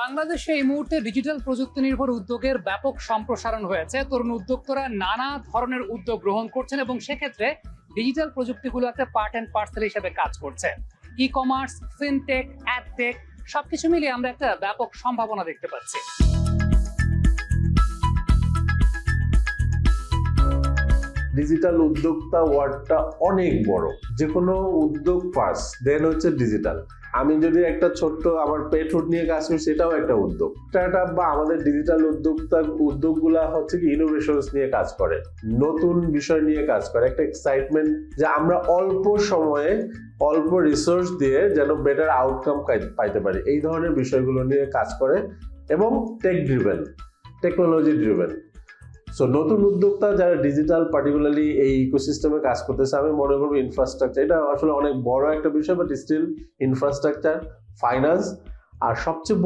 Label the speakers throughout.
Speaker 1: বাংলাদেশে এই মুহূর্তে ডিজিটাল প্রযুক্তি নির্ভর উদ্যোগের ব্যাপক সম্প্রসারণ হয়েছে। তরুণ উদ্যোক্তারা নানা ধরনের উদ্যোগ গ্রহণ করছেন এবং সেক্ষেত্রে ডিজিটাল প্রযুক্তিগুলো একটা পার্ট অ্যান্ড পার্সেল হিসেবে কাজ করছে। ই কমার্স, ফিনটেক, অ্যাডটেক সবকিছু মিলিয়ে আমরা একটা ব্যাপক সম্ভাবনা দেখতে পাচ্ছি।
Speaker 2: ডিজিটাল উদ্যোক্তা ওয়ার্ডটা অনেক বড়। যে কোনো উদ্যোগ ফার্স্ট, দেন হচ্ছে ডিজিটাল। আমি যদি একটা ছোট্ট আমার পেট ফুড নিয়ে কাজ করি, সেটাও একটা উদ্যোগ। স্টার্টআপ বা আমাদের ডিজিটাল উদ্যোগগুলা হচ্ছে কি ইনোভেশনস নিয়ে কাজ করে, নতুন বিষয় নিয়ে কাজ করে, একটা এক্সাইটমেন্ট যে আমরা অল্প সময়ে অল্প রিসোর্স দিয়ে যেন বেটার আউটকাম পাইতে পারি, এই ধরনের বিষয়গুলো নিয়ে কাজ করে এবং tech driven, technology driven. So নতুন উদ্যোক্তা যারা ডিজিটাল পার্টিকুলারলি এই ইকোসিস্টেমে কাজ করতেছে, আমি মনে করবো ইনফ্রাস্ট্রাকচার এটা আসলে অনেক বড় একটা বিষয়, বাট স্টিল ইনফ্রাস্ট্রাকচার, ফাইন্যান্স, আর সবচেয়ে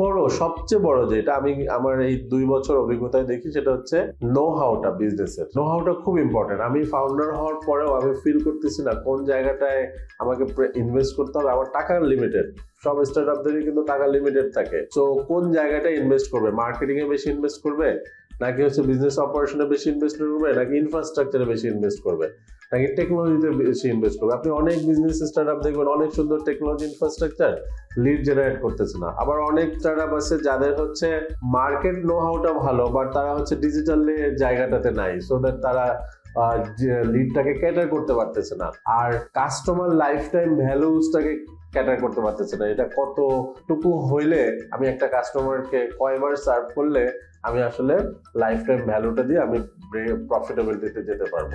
Speaker 2: বড় যেটা আমি আমার এই 2 বছর অভিজ্ঞতায় দেখি, সেটা হচ্ছে নো হাউটা। বিজনেসের নো হাউটা খুব ইম্পর্টেন্ট। আমি ফাউন্ডার হওয়ার পরেও আমি ফিল করতেছি না কোন জায়গাটায় আমাকে ইনভেস্ট করতে হবে। আমার টাকা লিমিটেড, সব স্টার্টআপদেরই কিন্তু টাকা লিমিটেড থাকে। সো কোন জায়গাটায় ইনভেস্ট করবে, মার্কেটিং এ বেশি ইনভেস্ট করবে, নাকি হচ্ছে বিজনেস অপারেশনে বেশি ইনভেস্ট করবে, নাকি ইনফ্রাস্ট্রাকচারে বেশি ইনভেস্ট করবে, নাকি টেকনোলজিতে বেশি ইনভেস্ট করবে। আপনি অনেক বিজনেস স্টার্টআপ দেখবেন অনেক সুন্দর টেকনোলজি ইনফ্রাস্ট্রাকচার, লিড জেনারেট করতেছে না। আবার অনেক স্টার্টআপ আছে যাদের হচ্ছে মার্কেট নো হাউটা ভালো, বাট তারা হচ্ছে ডিজিটালি জায়গাটাতে নাই, সো দ্যাট তারা লিডটাকে ক্যাটার করতে পারতেছে না, আর কাস্টমার লাইফ টাইম ভ্যালুসটাকে ক্যাটার করতে পারতেছে না। এটা কতটুকু হইলে আমি একটা কাস্টমারকে কয়বার সার্ভ করলে আমি আসলে লাইফ টাইম ভ্যালুটা দিয়ে আমি প্রফিটেবিলিটিতে যেতে পারবো।